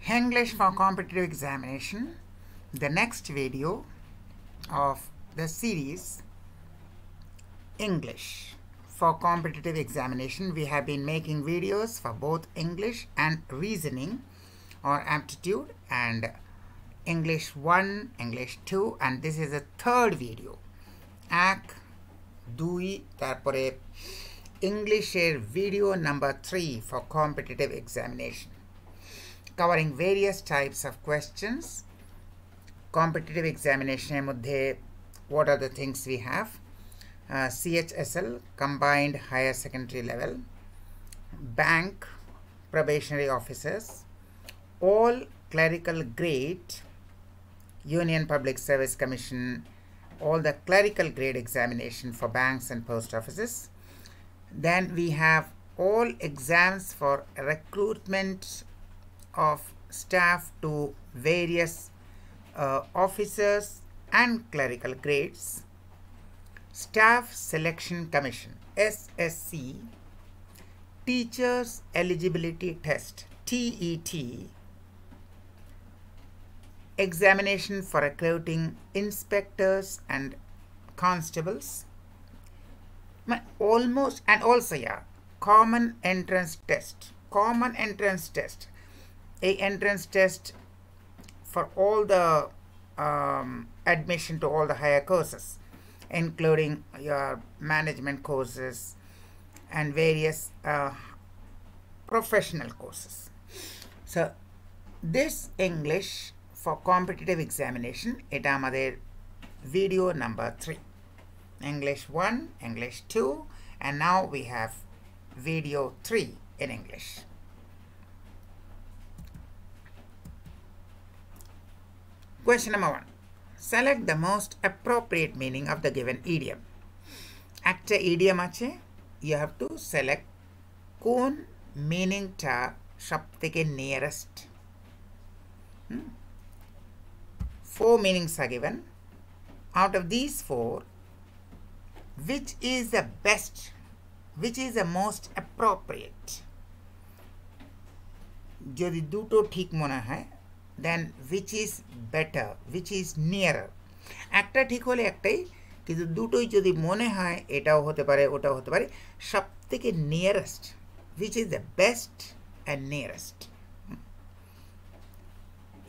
English for competitive examination, the next video of the series English for competitive examination. We have been making videos for both English and reasoning or aptitude, and English 1, English 2, and this is a third video. Ak 2 তারপরে English video number 3 for competitive examination, covering various types of questions. Competitive examination মধ্যে what are the things we have? CHSL, combined higher secondary level, bank, probationary officers, all clerical grade, Union Public Service Commission, all the clerical grade examination for banks and post offices. Then we have all exams for recruitment of staff to various officers and clerical grades. Staff Selection Commission, SSC, Teachers Eligibility Test, TET, examination for recruiting inspectors and constables, almost, and also common entrance test, a entrance test for all the admission to all the higher courses, including your management courses and various professional courses. So this English for competitive examination, এটা আমাদের video number 3. English 1, English 2, and now we have video 3 in English. Question number 1. Select the most appropriate meaning of the given idiom. একটা idiom আছে, you have to select কোন meaningটা সবথেকে nearest. 4 meanings are given. Out of these 4, which is the best, which is the most appropriate? যদি দুটো ঠিক মনে হয়, then which is better, which is nearer? একটা ঠিক হলে একটাই, কিন্তু দুটোই যদি মনে হয় এটাও হতে পারে ওটাও হতে পারে, সবথেকে nearest, which is the best and nearest.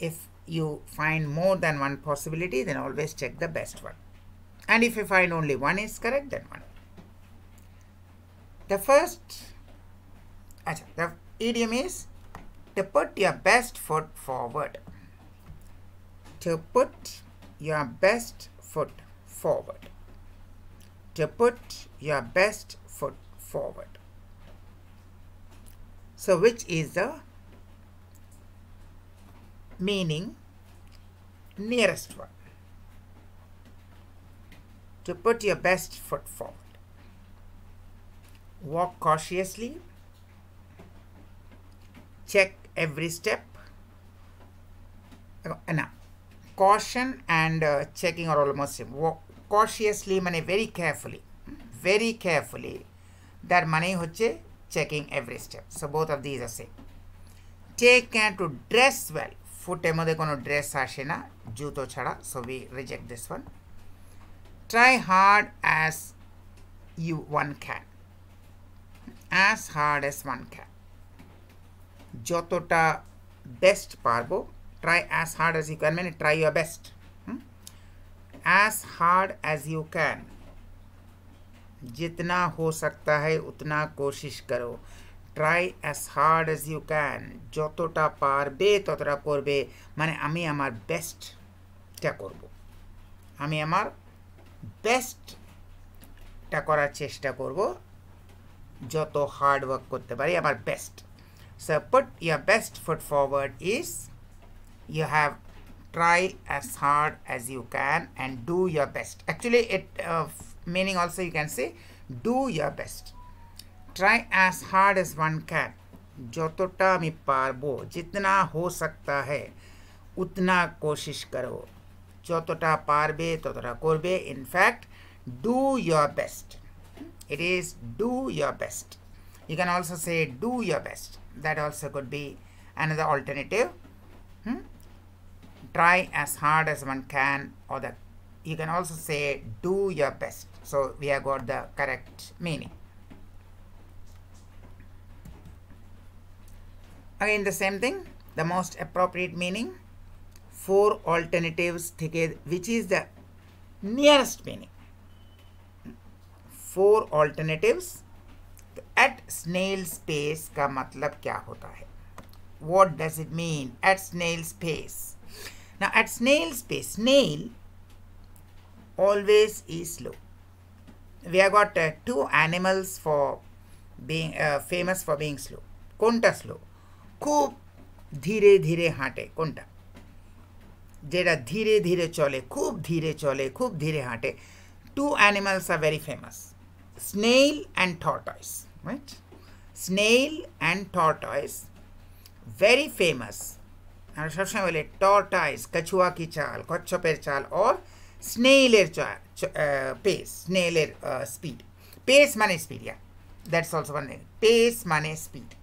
If you find more than one possibility, then always check the best one. And if you find only one is correct, then one. The first, the idiom is to put your best foot forward. To put your best foot forward. To put your best foot forward. So which is the meaning nearest one? To put your best foot forward. Walk cautiously. Check every step. Now, caution and checking are almost same. Walk cautiously means very carefully. Very carefully. That means hoche checking every step. So both of these are same. Take care to dress well. Foot মধ্যে কোনো dress আসে না, জুতো ছাড়া, so we reject this one. Try hard as one can. As hard as one can. যতটা best পারবো, try as hard as you can মানে try your best. As hard as you can. जितना हो सकता है उतना कोशिश करो. Try as hard as you can. যতটা পারবে ততটা করবে, মানে আমি আমার বেস্টটা করব, আমি আমার বেস্টটা করার চেষ্টা করব, যত হার্ড ওয়ার্ক করতে পারি আমার best. So put your best foot forward is you have try as hard as you can and do your best. Actually it meaning also you can say do your best. Try as hard as one can. যতটা আমি পারবো, जितना हो सकता है उतना कोशिश करो, যতটা পারবে ততটা করবে. In fact, do your best. It is do your best. You can also say do your best. That also could be another alternative. try as hard as one can, or you can also say do your best. So we have got the correct meaning. Again the same thing, the most appropriate meaning, 4 alternatives থেকে which is the nearest meaning. 4 alternatives. At snail's pace का मतलब क्या होता है? What does it mean at snail's pace? Now at snail's pace, snail always is slow. We have got 2 animals for being famous for being slow. कोनटा slow? खूब धीरे धीरे हांटे कोनटा, जेड़ा धीरे धीरे चले, खूब धीरे चले, खूब धीरे हांटे. 2 animals are very famous, snail and tortoise, right? Snail and tortoise very famous. और सबसे पहले tortoise कछुआ की चाल, कच्छपेर चाल, और snail pace, snail speed. Pace माने speed, yeah, that's also one thing. Pace माने speed.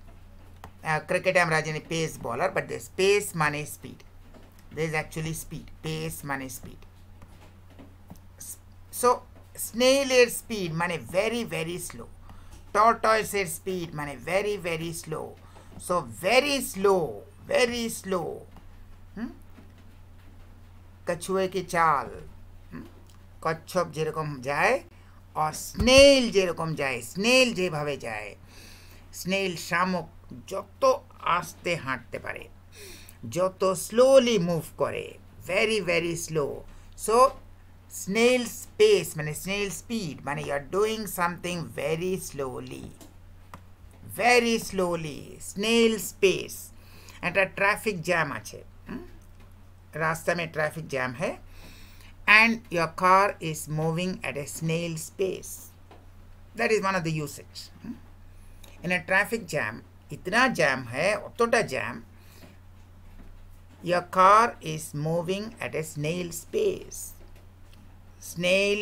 Cricket हम राजे ने pace bowler, but this pace माने speed. There is actually speed. Pace माने speed. So snail speed माने very very slow. Tortoise speed माने very very slow. So very slow, very slow. कछुए की चाल, कच्छप जेरकम जाए और स्नेल जेरकम जाए, स्नेल जेभावे जाए. स्नेल शामुक যত আস্তে হাঁটতে পারে, যত স্লোলি মুভ করে, very very slow. So snail's pace মানে snail speed মানে you are doing something very slowly, very slowly. Snail's pace. একটা ট্রাফিক জ্যাম আছে, रास्ता में ट्रैफिक जैम है, and your car is moving at a snail's pace. That is one of the usage. In a traffic jam, इतना jam है, অতটা jam, your car is moving at a snail's pace. Snail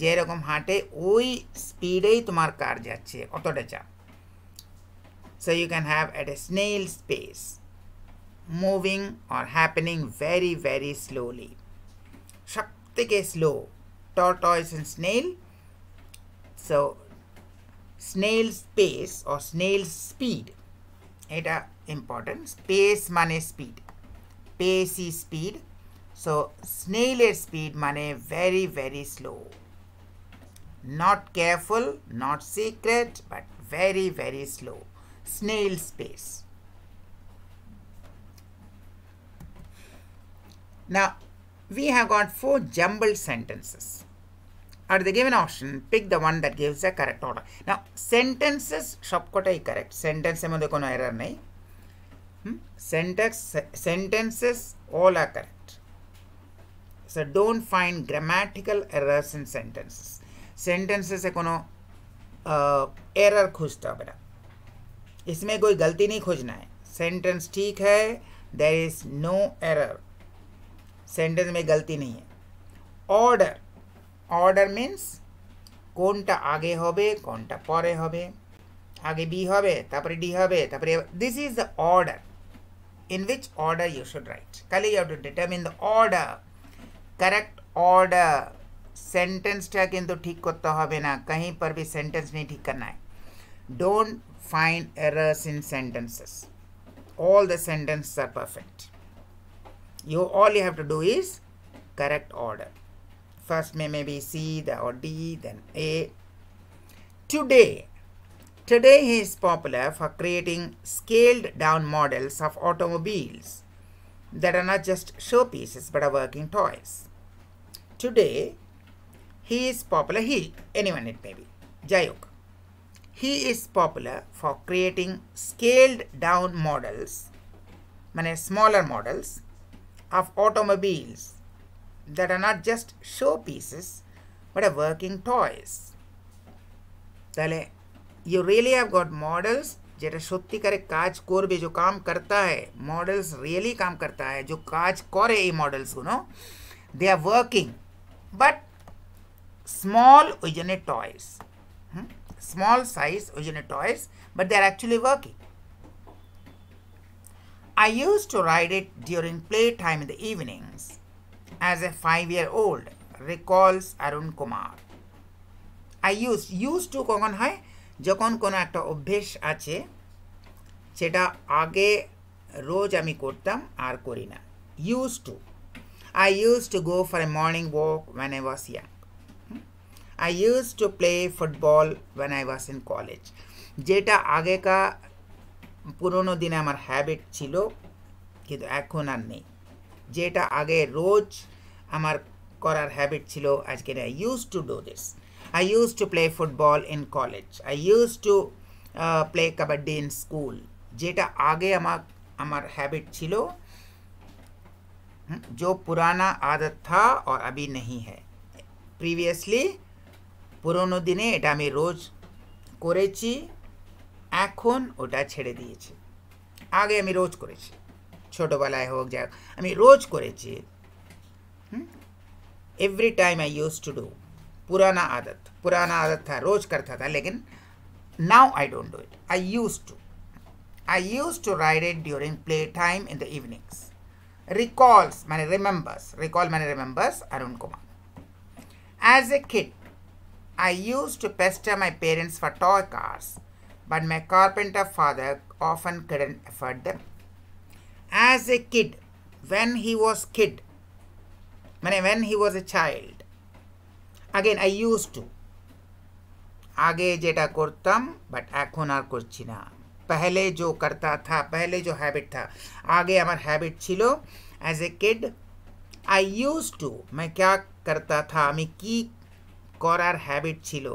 যেরকম হাঁটে ওই স্পিডেই তোমার কার যাচ্ছে, অতটা jam. So you can have at a snail's pace, moving or happening very very slowly. Shakti slow, tortoise and snail. So snail's pace or snail's speed, এটা important. Pace মানে speed, pace is speed. So snail speed মানে very very slow, not careful, not secret, but very very slow. Snail's pace. Now we have got 4 jumbled sentences. Out of the given option, pick the one that gives the correct order. Now sentences সবকটাই correct, sentence এর মধ্যে কোনো error নেই. Sentences all are correct. So don't find grammatical errors in sentences. Sentences এ কোনো error খুঁজতে হবে না, इसमें कोई गलती नहीं खोजना है. Sentence ठीक है, there is no error. Sentence में गलती नहीं है. Order, order means কোনটা আগে হবে, কোনটা পরে হবে, আগে B হবে, তারপরে D হবে, তারপরে. This is the order in which order you should write. खाली you have to determine the order, correct order. Sentence টা কিন্তু ঠিক করতে হবে না, कहीं पर भी sentence नहीं ठीक करना है. Don't find errors in sentences. All the sentences are perfect. All you have to do is correct order. First maybe C, or D, then A. Today he is popular for creating scaled down models of automobiles that are not just showpieces but are working toys. Today he is popular, anyone it may be, Jayok. He is popular for creating scaled down models, meaning smaller models of automobiles that are not just showpieces but are working toys. তাহলে you really have got models যেটা সত্যিকারে কাজ করবে, जो काम करता है. models really काम करता है, जो কাজ করে এই models গুলো, they are working but small ওই জন্য toys. Small size ওই জন্য toys, but they are actually working. I used to ride it during playtime in the evenings as a 5-year-old, recalls Arun Kumar. I used to কখন হয় যখন কোনো একটা অভ্যেস আছে সেটা আগে রোজ আমি করতাম আর করি না used to I used to go for a morning walk when I was young. I used to play football when I was in college. যেটা আগেকার পুরনো দিনে আমার হ্যাবিট ছিল কিন্তু এখন আর নেই যেটা আগে রোজ আমার করার হ্যাবিট ছিল আজকে না I used to do this. I used to play football in college. I used to play kabaddi in school. যেটা আগে আমার হ্যাবিট ছিল जो पुराना आदत था और अभी नहीं है प्रीवियसली পুরনো দিনে এটা আমি রোজ করেছি এখন ওটা ছেড়ে দিয়েছি আগে আমি রোজ করেছি ছোটবেলায় হোক যাক আমি রোজ করেছি every time I used to do पुराना आदत था रोज करता था लेकिन now I don't do it I used to ride it during play time in the evenings recalls माने remembers Arun Kumar. As a kid I used to pester my parents for toy cars but my carpenter father often couldn't afford them. As a kid when he was a child again I used to आगे जेटा करताम but এখন আর করছি না पहले जो करता था पहले जो हैबिट था आगे हमार हैबिट छिलो as a kid I used to मैं क्या करता था আমি কি করার হ্যাবিট ছিল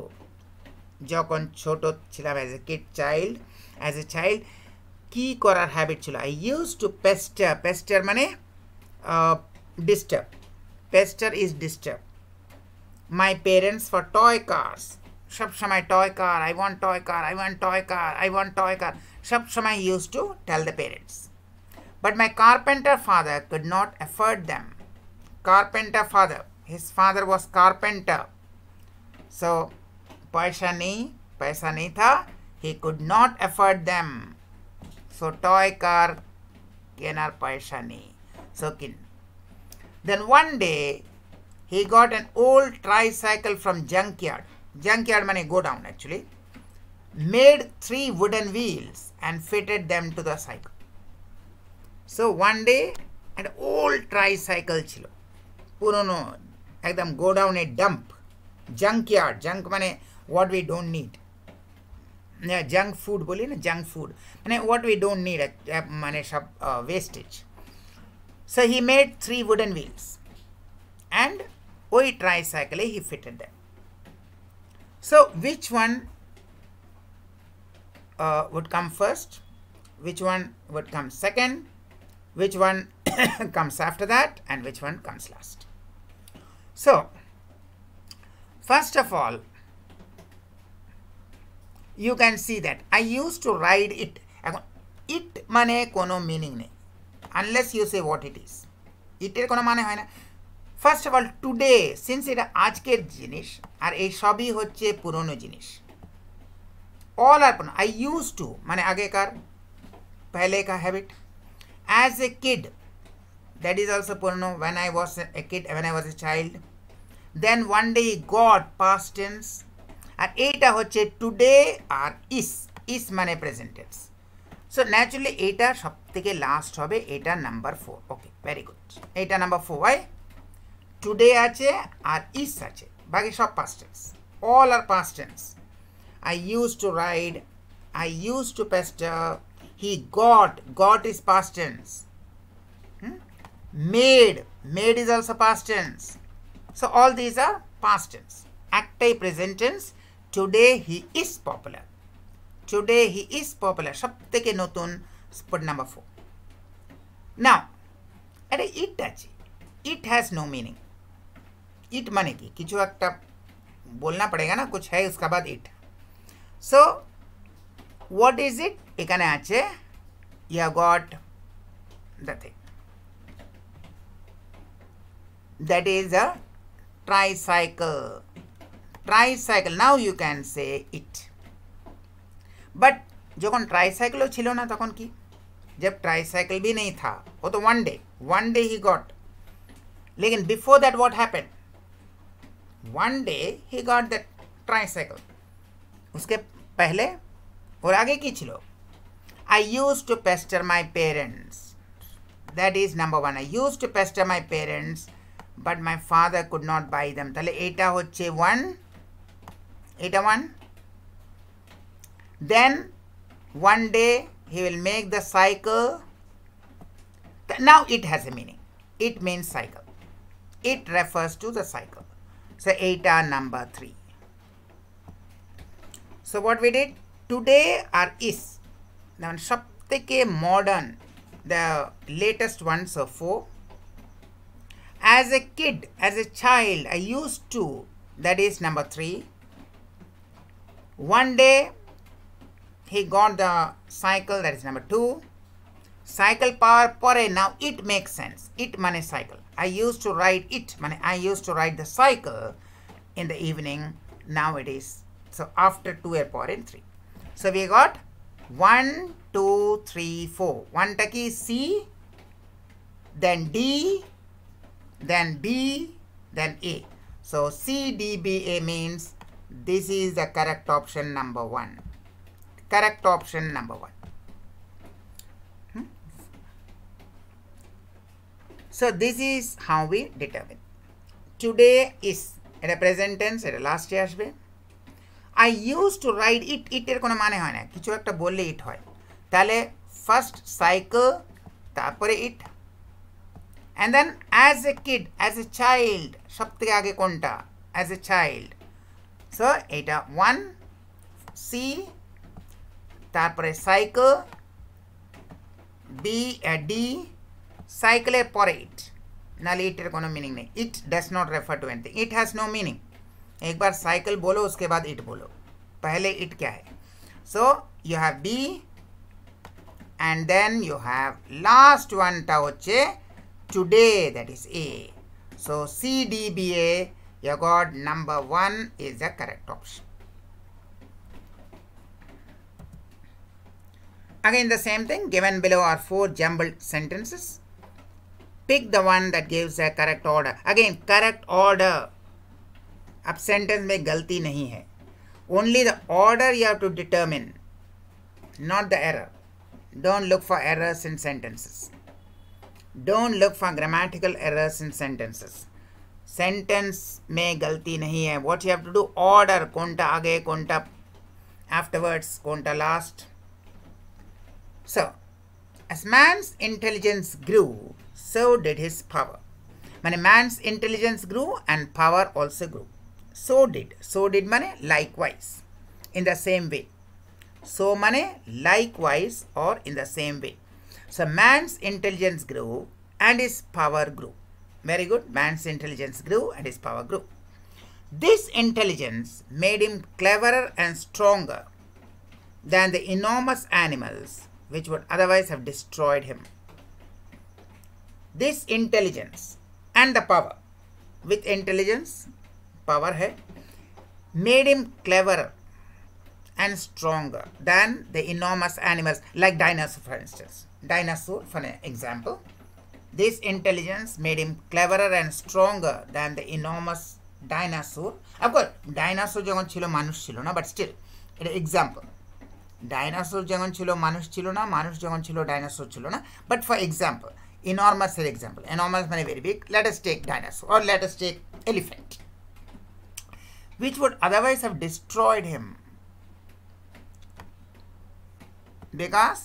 যখন ছোট ছিলাম এজ এ চাইল্ড কি করার হ্যাবিট ছিল আই ইউজড টু পেস্টার মানে disturb my parents for toy cars सब समय toy car I want toy car सब समय used to tell the parents but my carpenter father could not afford them his father was carpenter so पैसा नहीं था he could not afford them so toy car केनार पैसा नहीं so kin then one day he got an old tricycle from junkyard money go down actually made 3 wooden wheels and fitted them to the cycle so one day an old tricycle chilo purono ekdam go down a dump junk money what we don't need yeah junk food boli na junk food money what we don't need money sab wastage so he made 3 wooden wheels and oi tricycle he fitted them. So which one would come first, which one would come second, which one comes after that and which one comes last. So first of all you can see that I used to ride it. It মানে কোনো meaning নেই unless you say what it is. It এর কোনো মানে হয় না first of all today since এটা আজকের জিনিস আর এই সবই হচ্ছে পুরনো জিনিস অল আর পুরনো আই ইউজ টু মানে আগেকার पहले का habit as a kid that is also पुरानो when I was a kid when I was a child then one day got past tense আর এইটা হচ্ছে টুডে আর ইস মানে প্রেজেন্ট টেন্স সো ন্যাচুরালি এইটা সবথেকে লাস্ট হবে এটা নাম্বার 4 ওকে ভেরি গুড এইটা নাম্বার 4 হয় today আছে আর is আছে বাকি সব past tense all are past tense I used to ride I used to pester he got is past tense made is also past tense so all these are past tense একটাই present tense today he is popular সবথেকে নতুন put number 4 now এটা it আছে it has no meaning it माने की किछु एकटा बोलना पड़ेगा ना कुछ है उसका बाद it so what is it এখানে আছে you have got the thing that is a tricycle now you can say it but যখন ট্রাইসাইকেলও ছিল না তখন কি जब ट्राईसाइकिल भी नहीं था, वो तो one day he got. लेकिन before that what happened? One day he got that tricycle. उसके पहले और आगे खींच लो. I used to pester my parents. That is number one. I used to pester my parents, but my father could not buy them. তাহলে এটা হচ্ছে 1, এটা 1. Then one day he will make the cycle. Now it has a meaning. It means cycle. It refers to the cycle. So eta number 3. So what we did today are is. Now sabteke modern, the latest ones are 4. As a kid, as a child, I used to, that is number 3. One day he got the cycle, that is number 2. Cycle power pore, now it makes sense. It mane cycle. I used to ride it, mane I used to ride the cycle in the evening. Now it is, so after 2 er power in 3. So we got 1, 2, 3, 4. 1 taki C, then D, then B, then A. So C, D, B, A means this is the correct option number 1. Correct option number 1. So this is how we determine. Today is at a present tense, at a last year আসবে. I used to ride it. It এর কোনো মানে হয় না, কিছু একটা বললে it হয়। তাহলে first cycle, তারপরে it, and then as a kid, as a child, সব থেকে আগে কোনটা? As a child. So এটা 1 C, তারপরে cycle, B, D, cycle এর পরে it, নালে it এর কোনো মিনিং নেই। It does not refer to anything. It has no meaning. एक बार cycle बोलो, उसके बाद it बोलो। पहले it क्या है? So you have B, and then you have last one টা হচ্ছে today, that is A. So C, D, B, A, you got number 1 is the correct option. Again the same thing, given below are 4 jumbled sentences. Pick the one that gives a correct order. Again correct order. अब sentence में गलती नहीं है. Only the order you have to determine, not the error. Don't look for errors in sentences. Don't look for grammatical errors in sentences. Sentence में गलती नहीं है. What you have to do, order, कौनटा आगे, कौनटा afterwards, कौनटा last. So, as man's intelligence grew, so did his power. माने man's intelligence grew and power also grew. So did माने likewise, in the same way. So माने likewise or in the same way. So man's intelligence grew and his power grew. Very good. Man's intelligence grew and his power grew. This intelligence made him cleverer and stronger than the enormous animals which would otherwise have destroyed him. This intelligence and the power, with intelligence, power hai, made him cleverer and stronger than the enormous animals, like dinosaur for instance. Dinosaur for an example. This intelligence made him cleverer and stronger than the enormous dinosaur. Of course, dinosaur যখন ছিল মানুষ ছিল না, but still, এটা example. Dinosaur যখন ছিল মানুষ ছিল না, মানুষ যখন ছিল dinosaur ছিল না, but for example, enormous এর example. Enormous মানে very big. Let us take dinosaur or let us take elephant, which would otherwise have destroyed him. Because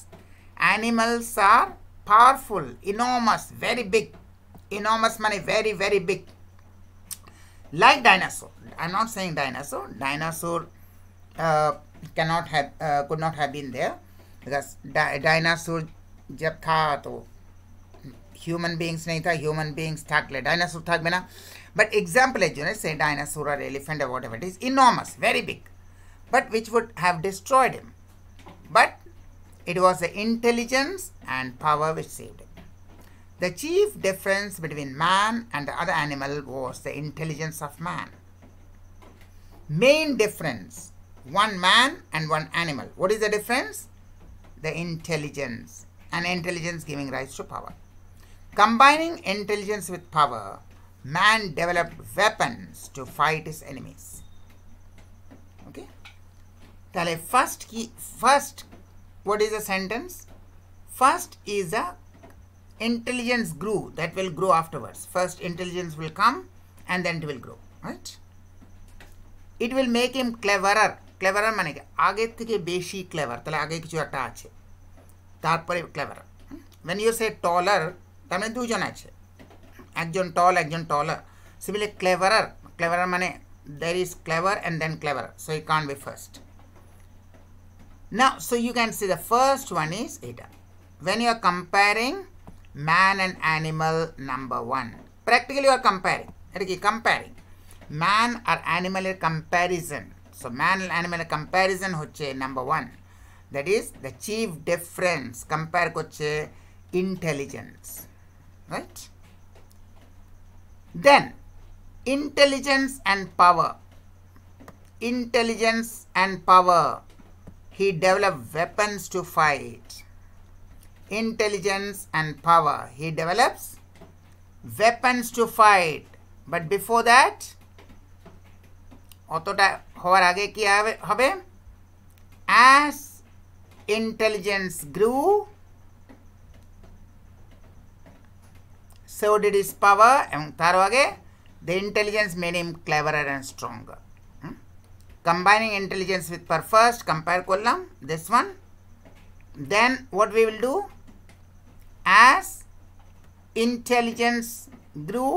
animals are powerful, enormous, very big. Enormous money, very, very big. Like dinosaur. I'm not saying dinosaur. Dinosaur could not have been there. Because dinosaur जब था तो human beings नहीं था, human beings থাকলে dinosaur থাকবে না. But example है जो है, say dinosaur or elephant or whatever it is, enormous, very big. But which would have destroyed him. But it was the intelligence and power which saved him. The chief difference between man and the other animal was the intelligence of man. Main difference, one man and one animal. What is the difference? The intelligence and intelligence giving rise to power. Combining intelligence with power, man developed weapons to fight his enemies. Okay? Tale first, what is the sentence? First is a intelligence grew, that will grow afterwards. First intelligence will come and then it will grow, right? It will make him cleverer. Cleverer মানে আগে থেকে বেশি clever, তাহলে আগে কিছু একটা আছে, তারপরে cleverer. When you say taller, তার মানে দুজন আছে, একজন tall, একজন taller. Similarly cleverer, cleverer মানে there is clever and then cleverer, so it can't be first. Now, so you can see the first one is eta. When you are comparing man and animal, number one, practically you are comparing. Comparing man or animal comparison. So man and animal comparison hoche number one. That is the chief difference. Compare koche intelligence, right? Then intelligence and power. Intelligence and power. He developed weapons to fight. Intelligence and power. He develops weapons to fight. But before that, অতটা হওয়ার আগে কি হবে? As intelligence grew, so did his power. এবং তার আগে the intelligence made him cleverer and stronger. Combining intelligence with power, first compare করলাম this one. Then what we will do? As intelligence grew,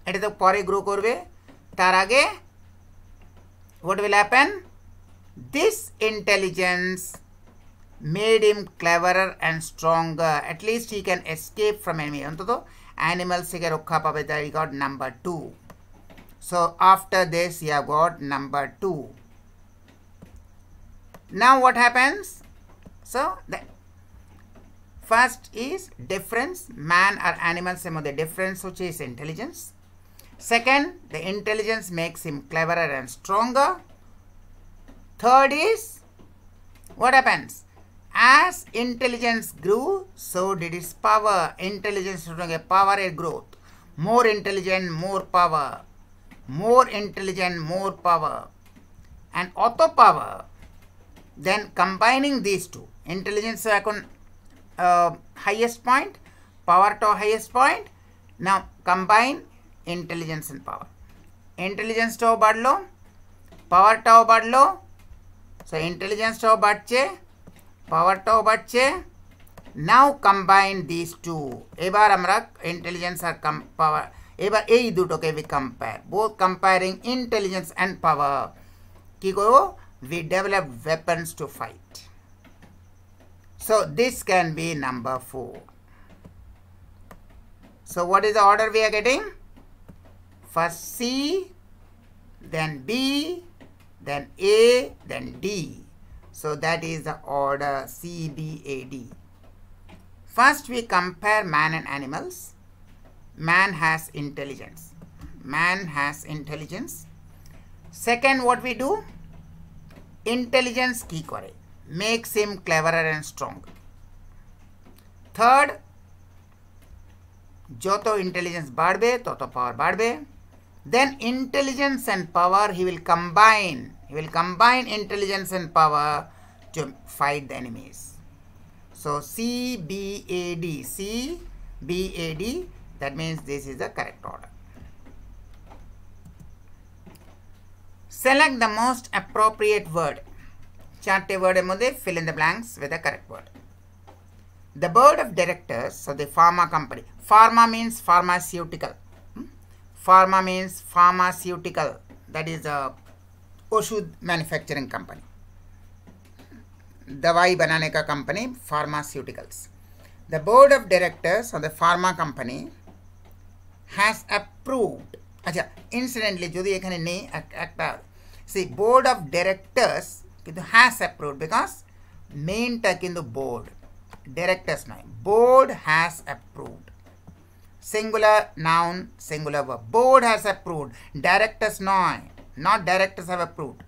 এটা তো পরে গ্রো করবে, তার আগে what will happen? This intelligence made him cleverer and stronger. At least he can escape from enemy. অন্তত animals থেকে রক্ষা পাবে, that he got number 2. So after this you have got number 2. Now what happens? So the first is difference, man or animals some of the difference which is intelligence. Second, the intelligence makes him cleverer and stronger. Third is, what happens? As intelligence grew, so did his power. Intelligence power and growth. More intelligent, more power. More intelligent, more power. And auto power. Then combining these two, intelligence highest point, power to highest point. Now combine intelligence and power. Intelligence to badlo, power to badlo. So intelligence to badche, power to badche. Now combine these two. Ebar amra intelligence or power. Ebar ei dutoke we compare. Both comparing intelligence and power. Ki koro? We develop weapons to fight. So this can be number 4. So what is the order we are getting? First C, then B, then A, then D. So that is the order C, B, A, D. First we compare man and animals. Man has intelligence. Man has intelligence. Second, what we do? Intelligence ki kore, makes him cleverer and stronger. Third, joto intelligence badbe toto power badbe. Then intelligence and power he will combine. He will combine intelligence and power to fight the enemies. So C, B, A, D. C, B, A, D. That means this is the correct order. Select the most appropriate word. Charte word mode, fill in the blanks with the correct word. The board of directors of the pharma company. Pharma means pharmaceutical. Pharma means pharmaceutical. That is a oshud manufacturing company. Dawai banane ka company, pharmaceuticals. The board of directors of the pharma company has approved. Acha, incidentally, jodi ekhane nei ekta. See, board of directors kintu has approved because main ta kintu board. Directors nai. Board has approved. Singular noun, singular verb. Board has approved. Directors nai. Not directors have approved.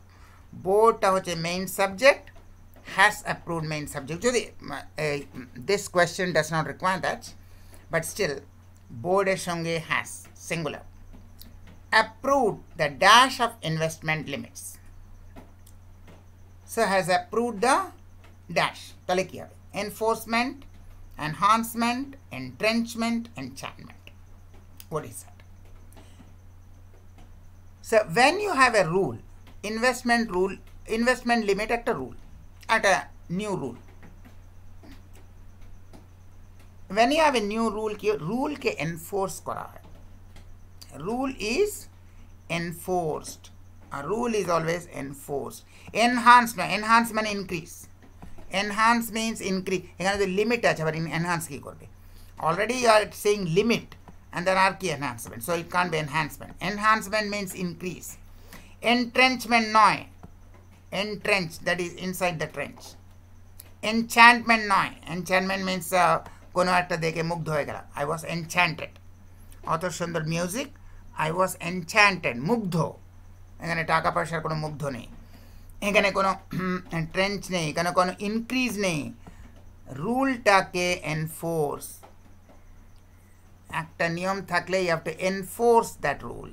Board ta hoche main subject. has approved main subject. This question does not require that, but still board er songe has singular approved the dash of investment limits. So has approved the dash. Tale ki hobe? Enforcement, enhancement, entrenchment, enchantment. What is that? So when you have a rule, investment limit at a rule, at a new rule. When you have a new rule ke enforce kora hai. Rule is enforced. A rule is always enforced. Enhancement increase. Enhance means increase. The limit enhance ki korbe. Already you are saying limit and then are ki enhancement. So it can't be enhancement. Enhancement means increase. Entrenchment noy. Entrench, that is inside the trench. Enchantment noy. Enchantment means kono ekta dekhe mugdho hoye gela. I was enchanted. Author sundar music. I was enchanted. Mugdho. এখানে টাকা পয়সার কোনো মুগ্ধ নেই, এখানে কোনো trench নেই, এখানে কোনো ইনক্রিজ নেই। রুলটাকে এনফোর্স, একটা নিয়ম থাকলে you have to enforce that rule.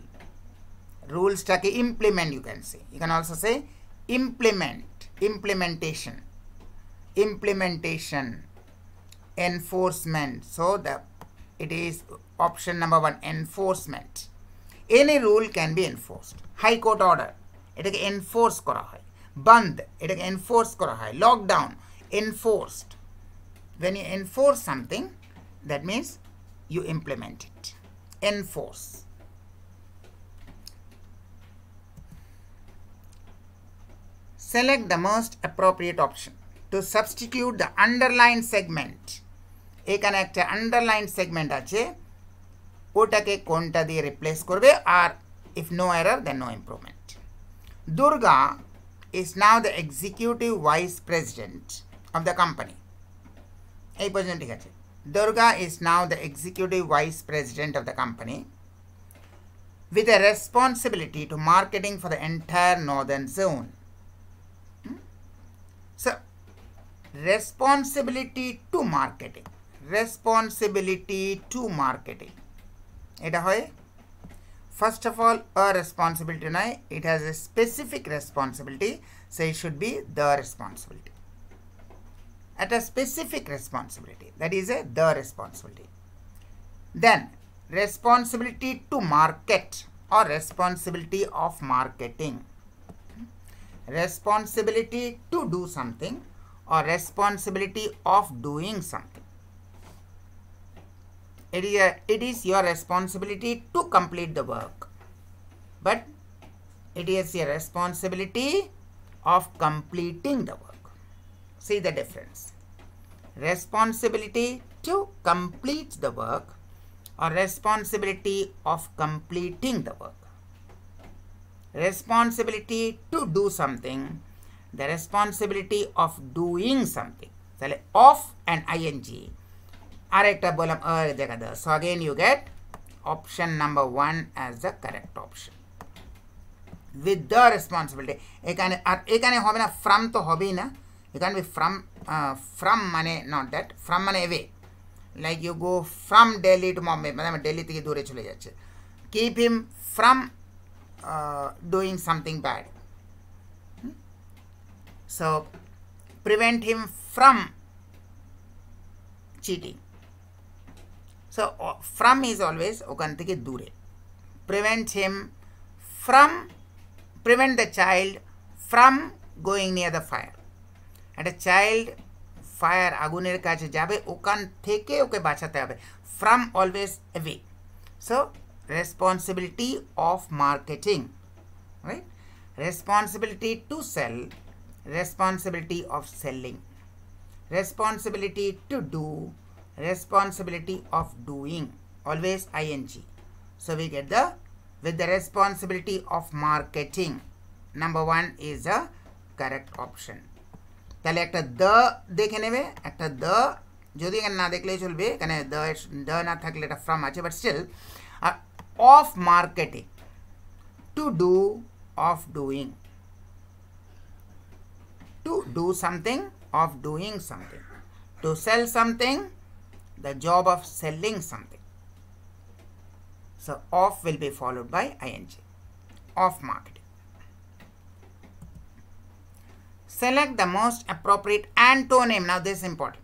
রুলসটাকে implement, you can say, you can also say implementation, enforcement. So it is option number 1, enforcement. Any rule can be enforced. High court order, এটাকে enforce করা হয়। বন্ধ, এটাকে enforce করা হয়। Lockdown, enforced. When you enforce something, that means you implement it. Enforce. Select the most appropriate option to substitute the underlined segment. এখানে একটা underlined segment আছে, ওটাকে কোনটা দিয়ে রিপ্লেস করবে, আর if no error then no improvement. Durga is now the executive vice president of the company. এই পর্যন্ত ঠিক আছে। Durga is now the executive vice president of the company with a responsibility to marketing for the entire northern zone. So responsibility to marketing, এটা হয় first of all a responsibility নয়, it has a specific responsibility, so it should be the responsibility. At a specific responsibility, that is the responsibility. Then responsibility to market or responsibility of marketing. Responsibility to do something or responsibility of doing something. It is your responsibility to complete the work, but it is your responsibility of completing the work. See the difference. Responsibility to complete the work or responsibility of completing the work. Responsibility to do something, the responsibility of doing something. Of and ing. আরেকটা বললাম জায়গা দাও। So again you get option number 1 as the correct option. With the responsibility, এখানে হবে না, from তো হবেই না, you can be from মানে not that, from মানে away, like you go from Delhi to Mumbai, মানে দিল্লি থেকে দূরে চলে যাচ্ছে। Keep him from doing something bad. So prevent him from cheating. So from is always ওখান থেকে দূরে। Prevent the child from going near the fire. একটা child fire আগুনের কাছে যাবে, ওখান থেকে ওকে বাঁচাতে হবে। From always away. So responsibility of marketing, right? Responsibility to sell, responsibility of selling, responsibility to do, responsibility of doing, always ing. So we get with the responsibility of marketing. Number 1 is the correct option. তাহলে একটা the দেখে নেবে, একটা the যদি এখানে না দেখলেই চলবে, এখানে the না থাকলে এটা from আছে, but still of marketing, to do, of doing. to do something, of doing something. To sell something, the job of selling something. So of will be followed by ing. Of marketing. Select the most appropriate antonym. Now this is important.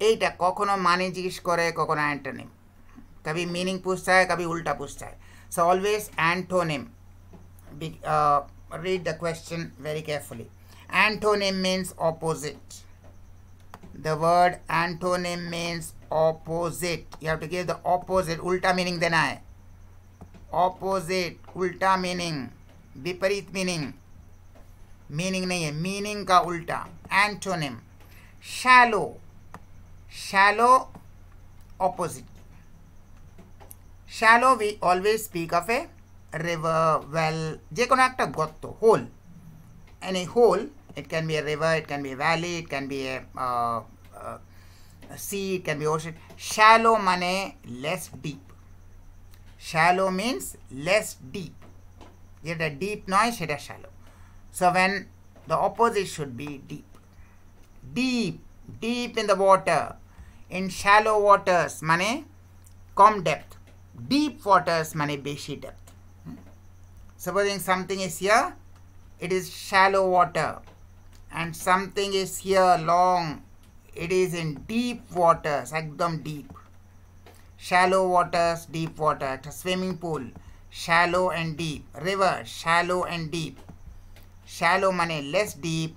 এইটা কখনো মানে জিজ্ঞেস করে কখনো antonym, कभी meaning पूछता है कभी उल्टा पूछता है. So always antonym. Read the question very carefully. Antonym means opposite. The word antonym means opposite. You have to give the opposite. उल्टा मीनिंग देना है. Opposite, उल्टा मीनिंग, विपरीत मीनिंग. मीनिंग नहीं है, मीनिंग का उल्टा. Antonym. Shallow. Shallow opposite. Shallow we always speak of a river, well, যে কোনো একটা গর্ত, hole. Any hole, it can be a river, it can be a valley, it can be a sea, it can be ocean. Shallow মানে less deep. Shallow means less deep. যেটা deep নয় সেটা shallow. So when the opposite should be deep. Deep, deep in the water. In shallow waters মানে কম depth. Deep waters মানে বেশি depth. Supposing something is here, it is shallow water, and something is here long, it is in deep waters, ekdom deep. Shallow waters, deep water. একটা swimming pool, shallow and deep. River, shallow and deep. Shallow মানে less deep,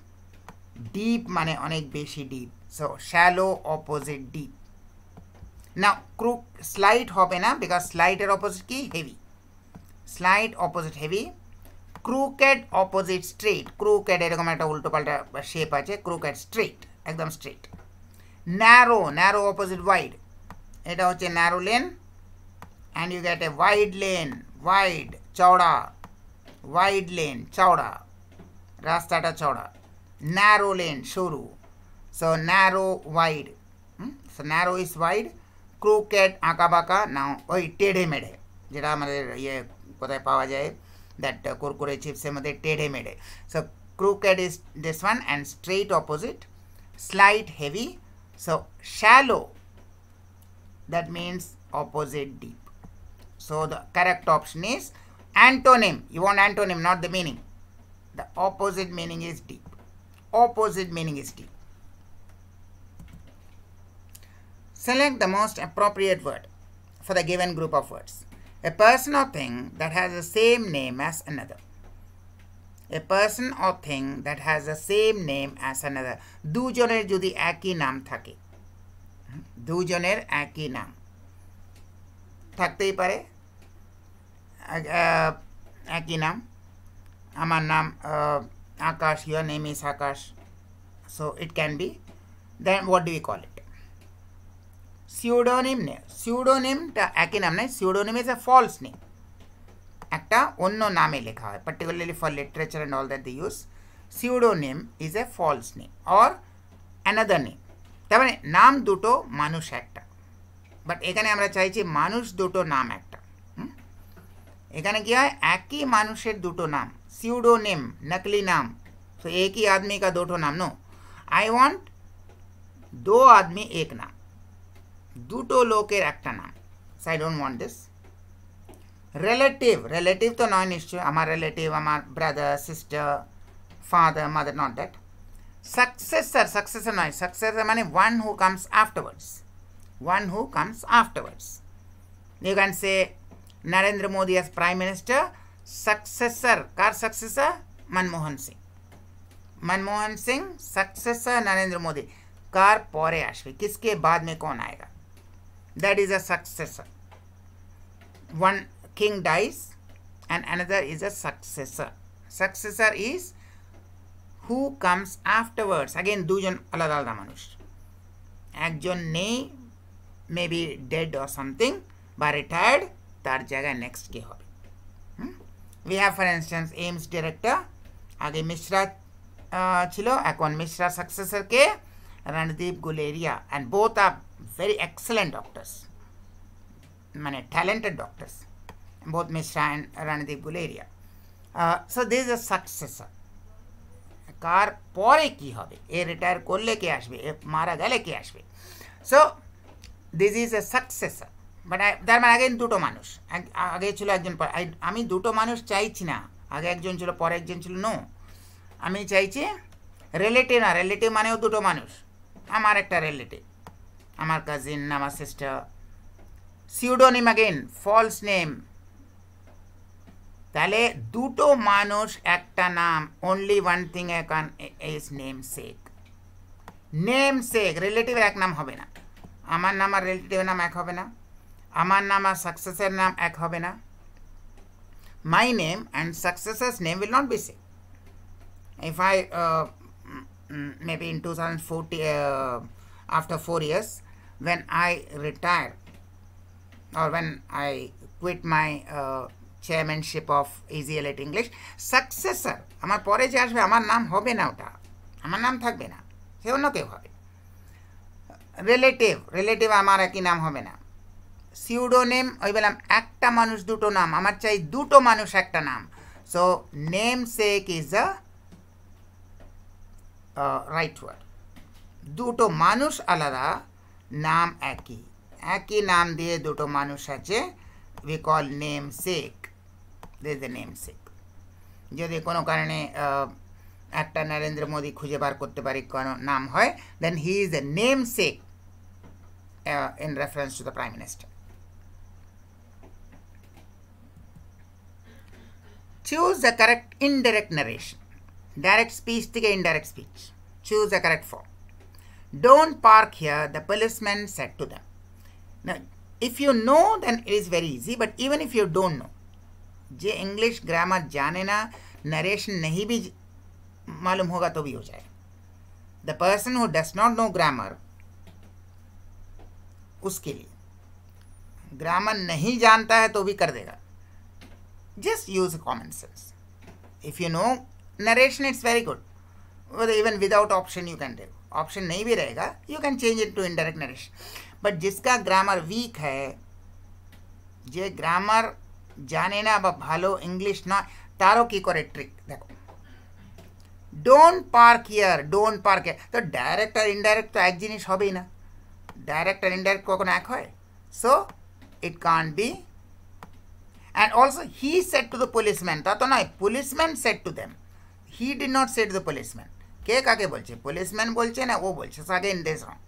deep মানে অনেক বেশি deep. So shallow opposite deep. Now crook slight হবে না, because slight এর opposite কি? Heavy. Slight opposite heavy. Crooked opposite straight. Crooked এরকম একটা উল্টো পাল্টা শেপ আছে. Crooked straight, একদম straight. Narrow, narrow opposite wide. এটা হচ্ছে narrow lane, and you get a wide lane. Wide, চওড়া. Wide lane, চওড়া. রাস্তাটা চওড়া. Narrow lane, সরু. So narrow, wide. So narrow is wide. Crooked, আঁকা বাঁকা. Now ওই টেढ़ে মেढ़ে, যেটা আমাদের ইয়ে কোথায় পাওয়া যায়, that কুরকুরে চিপসের মধ্যে টেढ़ে মেढ़ে. So crooked is this one, and straight opposite. Slight, heavy. So shallow, that means opposite deep. So the correct option is antonym. You want antonym, not the meaning. The opposite meaning is deep. Opposite meaning is deep. Select the most appropriate word for the given group of words. A person or thing that has the same name as another. A person or thing that has the same name as another. দুজনের যদি একই নাম থাকে, দুজনের একই নাম থাকতেই পারে, একই নাম. আমার নাম আকাশ, your name is Akash. So it can be. Then what do we call it? Pseudonym name. Pseudonym-টা একই নাম নয়. Pseudonym is a false name. একটা অন্য নামে লেখা হয়, particularly for literature and all that they use. Pseudonym is a false name or another name. তার মানে নাম দুটো, মানুষ একটা. বাট এখানে আমরা চাইছি মানুষ দুটো, নাম একটা. এখানে কি হয়, একই মানুষের দুটো নাম. Pseudonym, नकली नाम. तो एक ही आदमी का दो नाम. नो, आई वांट दो आदमी एक नाम, দুটো লোকের একটা নাম. So I don't want this. Relative, relative তো নয় নিশ্চয়, আমার রিলেটিভ, আমার brother, sister, father, mother, not that. Successor, successor নয়. Successor মানে one who comes afterwards. One who comes afterwards. You can say Narendra Modi as Prime Minister. Successor, কার successor? Manmohan Singh. Manmohan Singh successor Narendra Modi. कार पौरे আসবে, किसके बाद में कौन आएगा? That is a successor. One king dies and another is a successor. Successor is who comes afterwards. Again, দুজন আলাদা আলাদা মানুষ. একজন নেই, maybe dead or something, বা retired, তার জায়গায় next কে হবে. We have for instance AIMS director, আগে মিশ্রা ছিল, এখন Mishra successor K? Randeep Guleria, and both are very excellent doctors, many talented doctors, both Mishra and Randeep Guleria. So this is a successor. কার পরে কি হবে, এ retire করলে কে আসবে, এ মারা গেলে কে আসবে। So this is a successor, but তার মানে আগে দুটো মানুষ, আগে ছিল একজন, আমি দুটো মানুষ চাইছি না, আগে একজন ছিল পরে একজন ছিল, নো, আমি চাইছি রিলেটিভ না, রিলেটিভ মানেও দুটো মানুষ, আমার একটা রিলেটিভ, আমার কাজিন, আমার sister. Pseudonym again false name, তাহলে দুটো মানুষ একটা নাম, only one thing is name sake. Name sake, রিলেটিভের এক নাম হবে না, আমার নাম আর রিলেটিভের নাম এক হবে না, আমার নাম আর সাকসেসের নাম এক হবে না। মাই নেম অ্যান্ড সাকসেসের name will not be same. If I maybe in 2040, after 4 years, when I retire or when I quit my chairmanship of Easy Elite English, successor আমার পরে যে আসবে আমার নাম হবে না, ওটা আমার নাম থাকবে না, সে অন্য কেউ হবে। রিলেটিভ আমার একই নাম হবে না। সিউডোনেম, ওই বললাম একটা মানুষ দুটো নাম, আমার চাই দুটো মানুষ একটা নাম। So namesake is a right word. দুটো মানুষ আলাদা, নাম একই, একই নাম দিয়ে দুটো মানুষ আছে, we call name sake, this the name sake. যদি কোনো কারণে একটা নরেন্দ্র মোদী খুঁজে বার করতে পারি কোনো নাম হয়, then he is a name sake in reference to the prime minister. Choose the correct indirect narration, direct speech থেকে indirect speech, choose the correct form. Don't park here, the policeman said to them. Now, if you know, then it is very easy, but even if you don't know, J English grammar जाने ना, narration नहीं भी मालूम होगा तो भी हो जाए। The person who does not know grammar, उसके लिए ग्रामर नहीं जानता है तो भी कर देगा। Just use common sense. If you know narration, it's very good. Even without option you can do. Option नहीं भी रहेगा, you can change it to indirect narration. But जिसका ग्रामर वीक है, जे ग्रामर জানে না বা ভালো ইংলিশ না, তারও কি করে ট্রিক দেখো। Don't park here, don't park here, তো ডাইরেক্ট আর ইনডাইরেক্ট তো এক জিনিস হবেই না, ডাইরেক্ট আর ইনডাইরেক্ট কখনো এক হয়? So it can't be. And also he said to the policeman, তা তো নয়, policeman said to them, he did not said to the policeman. কে কাকে বলছে, পুলিশম্যান বলছে না ও বলছে? Again this wrong.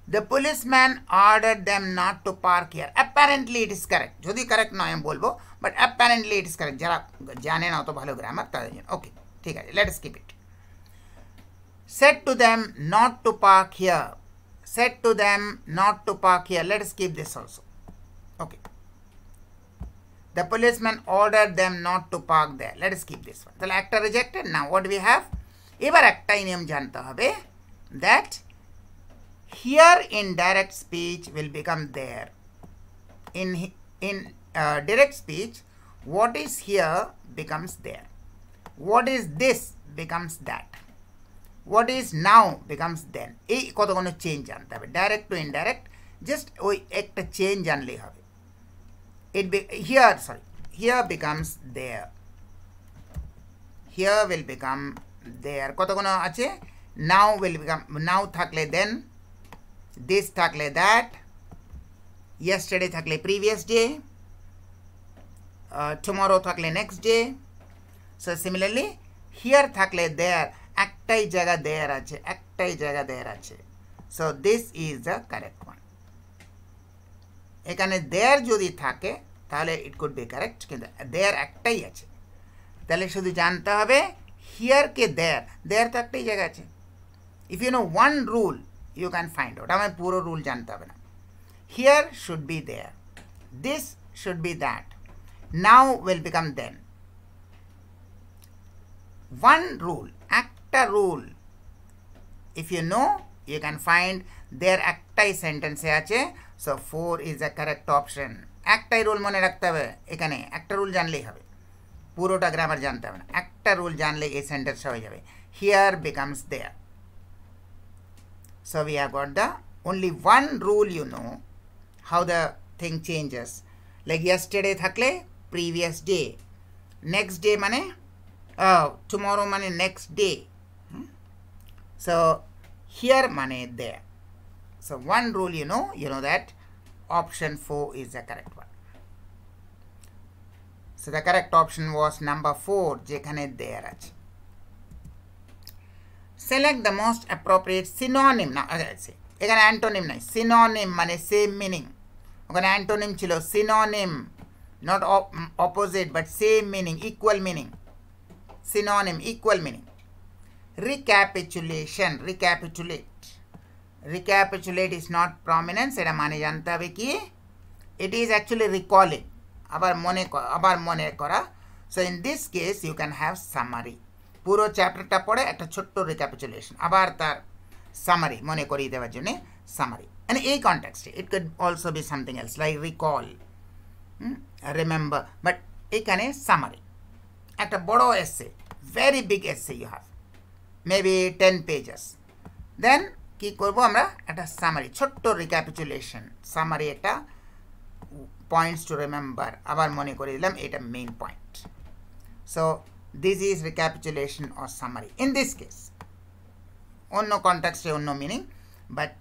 The policeman ordered them not to park here. Apparently it is correct. যদি কারেক্ট নয় আমি বলবো, but apparently it is correct. যারা জানে না অত ভালো গ্রামার তাদের জন্য ওকে, ঠিক আছে, let's keep it. Said to them not to park here. Said to them not to park here. Let us keep this also. Okay. The policeman ordered them not to park there. Let us keep this one. তাহলে একটা rejected. Now what do we have? এবার একটাই নিয়ম জানতে হবে, that here in direct speech will become there. In direct speech, what is here becomes there. What is this becomes that. What is now becomes then. এই কতগুলো change জানতে হবে, direct two indirect, just ওই একটা change জানলেই হবে। Here becomes there. Here will become there. কতগুলো আছে? Now will become, now থাকলে then, this থাকলে that, yesterday থাকলে previous day, tomorrow থাকলে next day. So similarly here থাকলে there, একটাই জায়গা there আছে, একটাই জায়গা there আছে। So this is the correct one. এখানে there যদি থাকে তাহলে it could be correct, কিন্তু there একটাই আছে, তাহলে শুধু জানতে হবে here কে there তো একটাই জায়গা আছে। If you know one rule, you can find out. আমার পুরো রুল জানতে হবে না। Here should be there, this should be that, now will become then. One rule, একটা rule, if you know, you can find there একটাই সেন্টেন্সে আছে। So 4 is the correct option. একটাই রুল মনে রাখতে হবে, এখানে একটা রুল জানলেই হবে, পুরোটা গ্রামার জানতে হবে না, একটা রুল জানলে এই সেন্টেন্স হয়ে যাবে, here becomes there. So we have got the only one rule, you know how the thing changes. Like yesterday থাকলে previous day, next day মানে tomorrow মানে next day, So here money there. So one rule you know that option 4 is the correct one. So the correct option was number 4, jekhane there ache. Select the most appropriate synonym. Now let's see, ekhane antonym nai, synonym mane same meaning. Okhane antonym chilo, synonym, not opposite but same meaning, equal meaning. Synonym, equal meaning. Recapitulation, recapitulate. Recapitulate is not prominence, eta mane jante hobe ki it is actually recalling, abar mone kora. So in this case you can have summary. পুরো চ্যাপ্টারটা পড়ে একটা ছোট্ট রিক্যাপিচুলেশন, আবার তার summary মনে করিয়ে দেওয়ার জন্য সামারি। and এই কনটেক্সটে it could also be something else like recall, remember, but এখানে সামারি। একটা বড় এসে, very big essay you have, maybe 10 pages, then কি করব আমরা, একটা সামারি, ছোট্ট রিক্যাপিচুলেশন, সামারি, একটা পয়েন্টস টু রিমেম্বার, আবার মনে করিয়ে দিলাম এটা main point. So this is recapitulation or summary. In this case onno context e onno meaning, but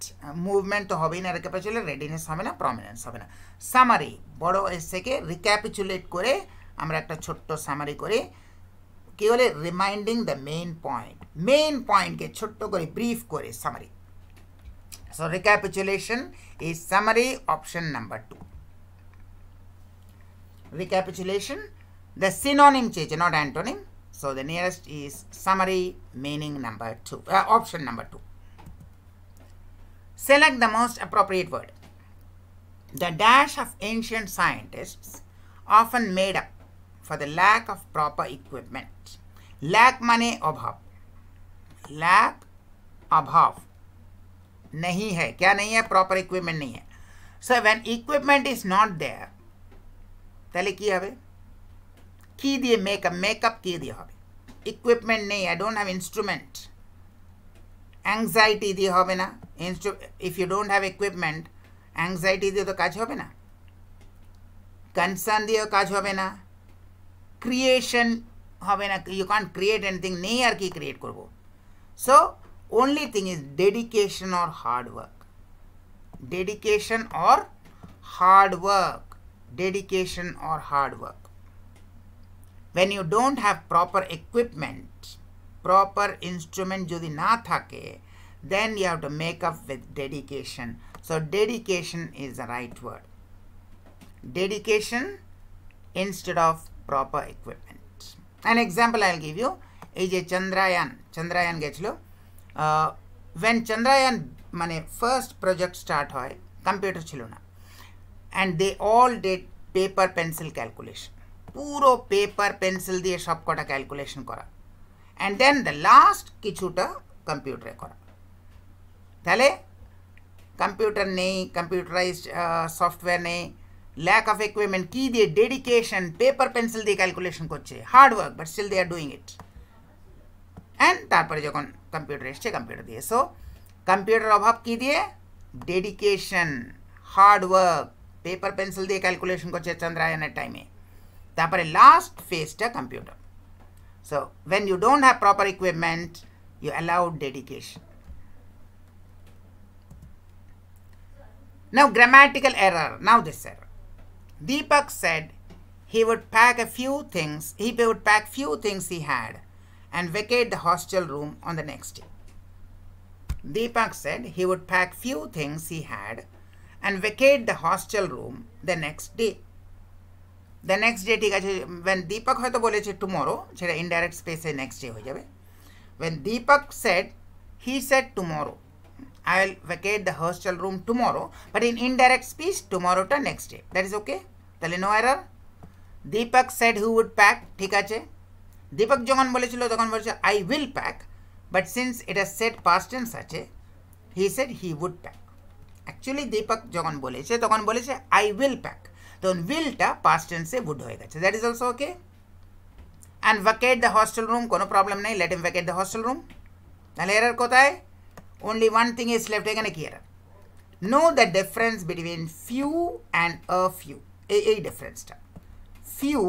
movement to hobe na, recapitulate, readiness hobe na, prominence hobe na. Summary, bodo essay ke recapitulate kore amra ekta chotto summary kore ki hole reminding the main point ke chotto kore brief kore summary. So recapitulation is summary, option number 2. Recapitulation, the synonym change, not antonym. So the nearest is summary, meaning number 2, option number 2. Select the most appropriate word. The dash of ancient scientists often made up for the lack of proper equipment. Lack mane abhav. Lack abhav. Nahi hai. Kya nahi hai? Proper equipment nahi hai. So when equipment is not there, tale ki hobe? কি দিয়ে makeup কি দিয়ে হবে, equipment নেই, I don't have instrument, anxiety দিয়ে হবে না, if you don't have equipment, anxiety দিয়ে তো কাজ হবে না, কনসার্ন দিয়েও কাজ হবে না, ক্রিয়েশন হবে না, ইউ ক্যান্ট ক্রিয়েট এনিথিং, নেই আর কি ক্রিয়েট করব। So only thing is dedication or hard work. Dedication or hard work. Dedication or hard work. When you don't have proper equipment, proper instrument jodi na thake, then you have to make up with dedication. So dedication is the right word. Dedication instead of proper equipment. An example I'll give you. এই যে Chandrayaan গেছিল, when Chandrayaan মানে first project start হয়, computer ছিল না, and they all did paper pencil calculation. পুরো paper pencil দিয়ে সব কটা ক্যালকুলেশন করা, অ্যান্ড দেন দ্য লাস্ট কিছুটা কম্পিউটারে করা। তাহলে কম্পিউটার নেই, কম্পিউটারাইজড সফটওয়্যার নেই, ল্যাক অফ ইকুইপমেন্ট, কি দিয়ে? ডেডিকেশন, পেপার পেন্সিল দিয়ে ক্যালকুলেশন করছে, hard work, but still they are doing it. And তারপরে যখন কম্পিউটার এসছে, কম্পিউটার দিয়ে। সো কম্পিউটার অভাব কি দিয়ে? Dedication, hard work, paper pencil দিয়ে ক্যালকুলেশন করছে চন্দ্রায়নের টাইমে। তারপরে লাস্ট ফেজটা computer. So when you don't have proper equipment, you allow dedication. Now grammatical error. Now this error. Deepak said he would pack few things he had and vacate the hostel room on the next day. Deepak said he would pack few things he had and vacate the hostel room the next day. The next day, ঠিক আছে, when Deepak হয়তো বলেছে tomorrow, সেটা indirect space এ next day হয়ে যাবে। When Deepak said, he said tomorrow, I will vacate the hostel room tomorrow, but in indirect speech, tomorrow টা next day. That is okay? তাহলে no error. Deepak said he would pack, ঠিক আছে। Deepak যখন বলেছিল তখন বলেছে I will pack, but since it has said past tense আছে, he said he would pack. Actually Deepak যখন বলেছে তখন বলেছে I will pack. তখন উইলটা পাস্ট টেন্সে উড হয়ে গেছে, that is also okay. And ভ্যাকেট the hostel room, কোনো প্রবলেম নেই, let him ভ্যাকেট the hostel room. তাহলে এরার কোথায়? Only one thing is left, এখানে কি error? Know the difference between few and a few, এই ডিফারেন্সটা। ফিউ,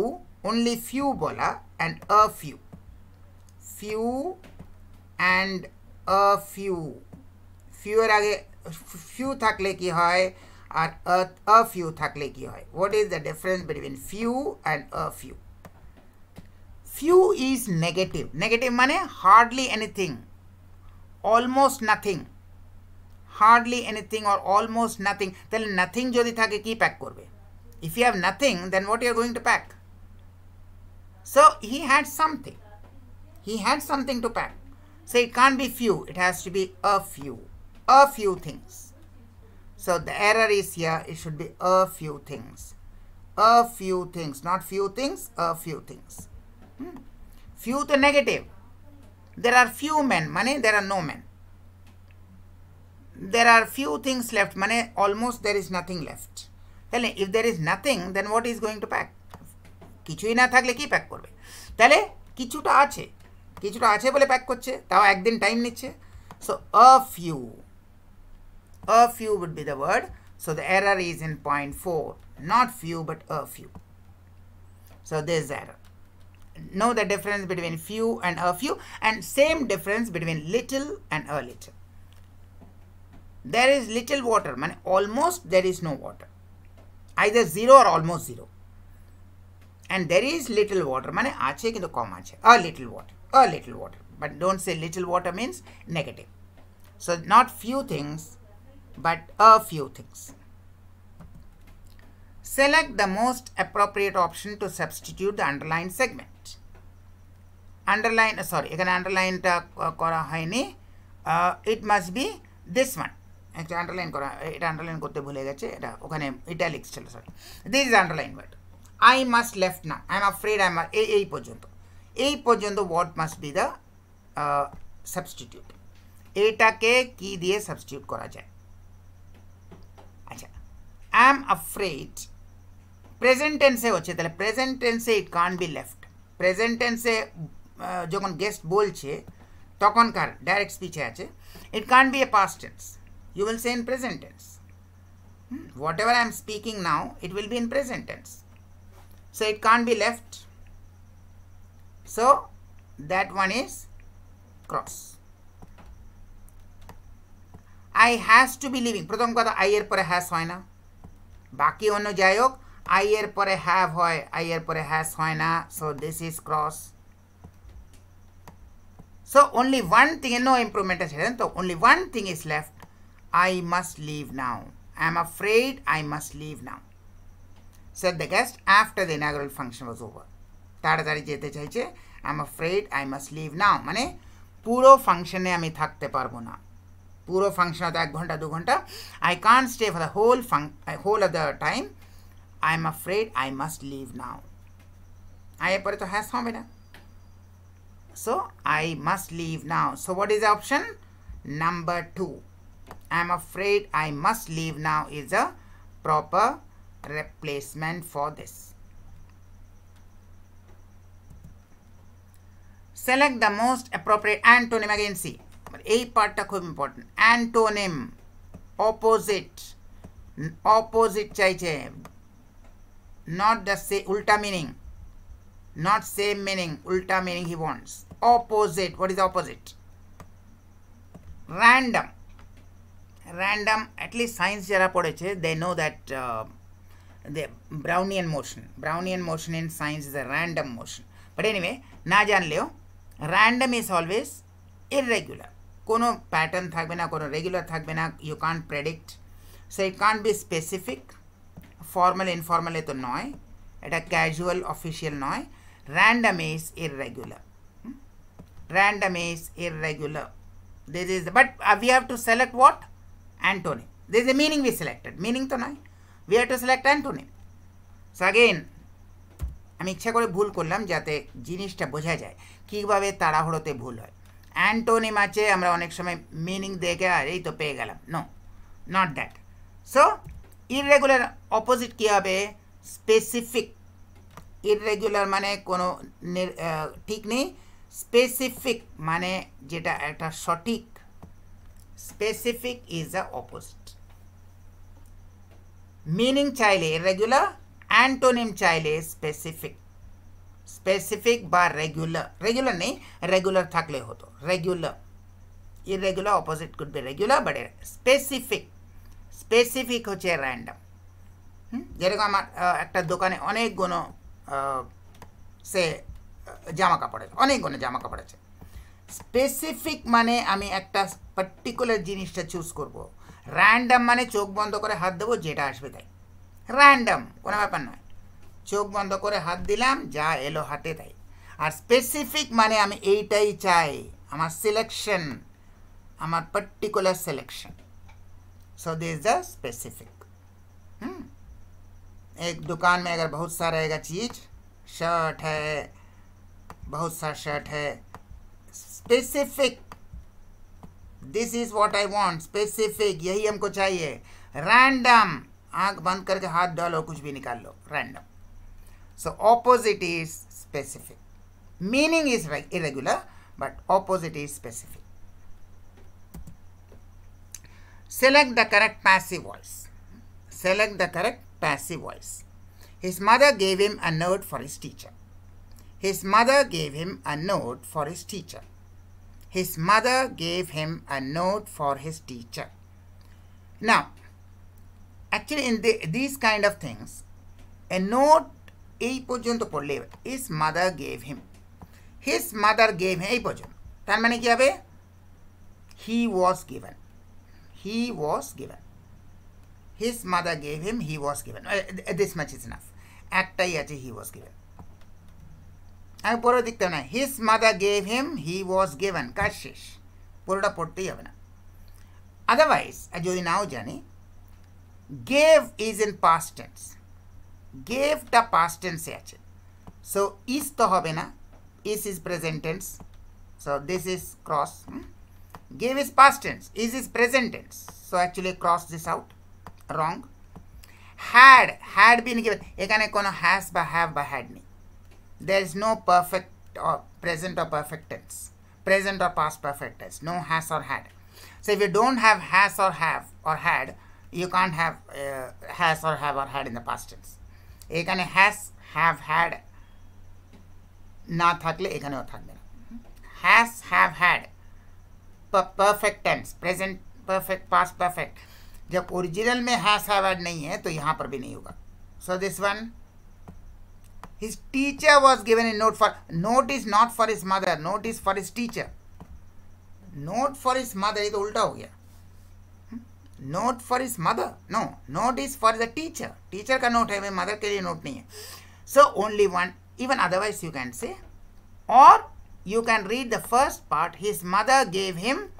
অনলি ফিউ বলা, and a few, few and a few, few এর আগে few থাকলে কি হয় আর a few থাকলে কি হয়? What is the difference between few and a few? Few is negative. Negative মানে hardly anything, almost nothing, hardly anything or almost nothing. তাহলে nothing যদি থাকে কি প্যাক করবে? If you have nothing, then what you are going to pack? So he had something. He had something to pack. So it can't be few. It has to be a few. A few things. So the error is here. It should be a few things. A few things. Not few things. A few things. Few to negative. There are few men. Mane there are no men. There are few things left. Mane almost there is nothing left. If there is nothing, then what is going to pack? কিছুই না থাকলে কি pack করবে? তাহলে কিছুটা আছে, কিছুটা আছে বলে প্যাক করছে, তাও একদিন টাইম নিচ্ছে। So a few would be the word. So the error is in point 4, not few but a few. So there is error. Know the difference between few and a few, and same difference between little and a little. There is little water, mean almost there is no water, either zero or almost zero. And there is little water, mane ache kintu kom ache, a little water, but don't say little water means negative. So not few things but a few things. Select the most appropriate option to substitute the underlined segment. Underline, sorry, ekhane underline ta kora hoyni, it must be this one. Actually underline kora, eta underline korte bhule geche, eta okhane italics chilo, sorry, this is underline word. I must left now. I am afraid I must. এই পর্যন্ত what must be the substitute? এটাকে কি দিয়ে substitute করা যায়? আচ্ছা, I am afraid present টেন্সে হচ্ছে, তাহলে প্রেজেন্ট টেন্সে it can't be left. Present টেন্সে যখন গেস্ট বলছে তখনকার ডাইরেক্ট স্পিচে আছে, it can't be a past tense. You will say in present tense. Whatever I am speaking now, it will be in present tense. So it can't be left. So that one is cross. I has to be leaving. প্রথম কথা I এর পরে has হয় না, বাকি অন্য যাই হোক I এর পরে have হয়, I এর পরে has হয় না, so this is cross. So only one thing, no improvement আছে, so only one thing is left. I must leave now. I am afraid I must leave now, said the guest after the inaugural function was over. তাড়াতাড়ি যেতে চাইছে, I am afraid I must leave now, মানে পুরো ফাংশনে আমি থাকতে পারবো না, পুরো ফাংশন হয়তো 1 ঘন্টা 2 ঘন্টা, I can't stay for the whole of the time. I am afraid I must leave now. I এর পরে তো has হবে না, so I must leave now. So what is the option? Number 2. I am afraid I must leave now is a proper replacement for this. Select the most appropriate antonym. Again see, but এই পার্টটা খুব important. Antonym, opposite চাইছে, not the same, ulta meaning, not same meaning, ulta meaning he wants. Opposite, what is opposite? Random, at least science jara পড়েছে, they know that the Brownian motion in science is a random motion. But anyway, না জানলেও random is always irregular. কোনো pattern থাকবে না, কোনো regular থাকবে না, you can't predict. So it can't be specific, formal informal তো নয়, এটা casual official নয়, random is irregular. This is but we have to select what? Antonym. This is the meaning we selected, meaning তো নয়, we have to select antonym. So again আমি ইচ্ছা করে ভুল করলাম যাতে জিনিসটা বোঝা যায় কিভাবে তাড়াহুড়োতে ভুল হয়। অ্যান্টোনিম আছে, আমরা অনেক সময় মিনিং দেখে আর এই তো পেয়ে গেলাম, no, not that. So irregular opposite কী হবে? স্পেসিফিক। ইররেগুলার মানে কোনো ঠিক নেই, স্পেসিফিক মানে যেটা একটা সঠিক, specific is the opposite. Meaning চাইলে ইররেগুলার, অ্যান্টোনিম চাইলে স্পেসিফিক। স্পেসিফিক বা রেগুলার, রেগুলার নেই, রেগুলার থাকলে হতো regular, irregular opposite could be regular but specific হচ্ছে random যেরকম আমার একটা দোকানে অনেকগুলো সে জামা কাপড় আছে অনেকগুলো জামা কাপড় আছে স্পেসিফিক মানে আমি একটা পার্টিকুলার জিনিসটা চুজ করব র্যান্ডম মানে চোখ বন্ধ করে হাত দেবো যেটা আসবে তাই র্যান্ডম কোনো ব্যাপার নয় চোখ বন্ধ করে হাত দিলাম যা এলো হাতে তাই আর স্পেসিফিক মানে আমি এইটাই চাই আমার সিলেকশন আমার particular selection so this is the specific एक दुकान में अगर बहुत सा रहेगा चीज शर्ट है बहुत सा शर्ट है specific this is what I want specific यही हमको चाहिए रैंडम आंख बंद करके हाथ डालो कुछ भी निकाल लो random so opposite is specific meaning is irregular but opposite is specific select the correct passive voice select the correct passive voice his mother gave him a note for his teacher his mother gave him a note for his teacher his mother gave him a note for his teacher now actually in these kind of things a note ei porjonto podle his mother gave him his mother gave him ei porjonto tar mane ki hobe he was given he was given his mother gave him he was given this much is enough একটাই আছে he was given আমি পুরো দেখতে না his mother gave him he was given কাজ শেষ পুরোটা পড়তেই হবে না otherwise যদি নাও জানি gave is in past tense gave টা past tense এ আছে so is তো হবে না is present tense so this is cross gave is past tense is present tense so actually cross this out wrong had been given এখানে কোনো has বা have বা had নেই there is no perfect or present or perfect tense present or past perfect tense no has or had so if you don't have has or have or had you can't have has or have or had in the past tense এখানে has have had না থাকলে এখানেও থাকবে না has have had perfect tense present perfect past perfect जब original में has have had नहीं है तो यहाँ पर भी नहीं होगा so this one his teacher was given a note for note is not for his mother note is for his teacher note for his mother ये तो उल्टा हो गया note for his mother no note is for the teacher teacher का note है मेरे mother के लिए note नहीं है so only one even otherwise you can say or you can read the first part his mother gave him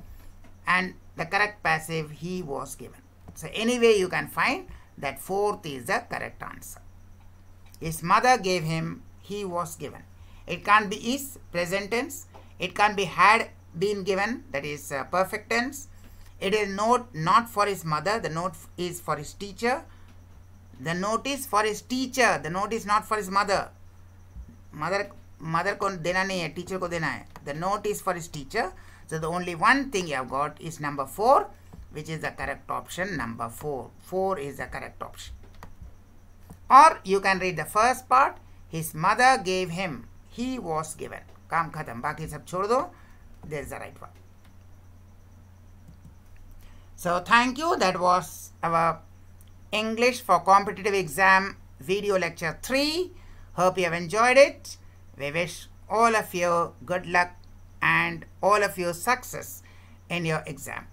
and the correct passive he was given so anyway you can find that fourth is the correct answer his mother gave him he was given it can't be is present tense it can't be had been given that is perfect tense it is note not for his mother the note is for his teacher the note is for his teacher the note is not for his mother mother को देना नहीं है teacher को देना है the note is for his teacher so the only one thing you have got is number 4 which is the correct option number 4 is the correct option or you can read the first part his mother gave him he was given काम खत्म बाकी सब छोड़ दो this is the right one so thank you that was our English for competitive exam video lecture 3 hope you have enjoyed it we wish all of you good luck and all of you success in your exam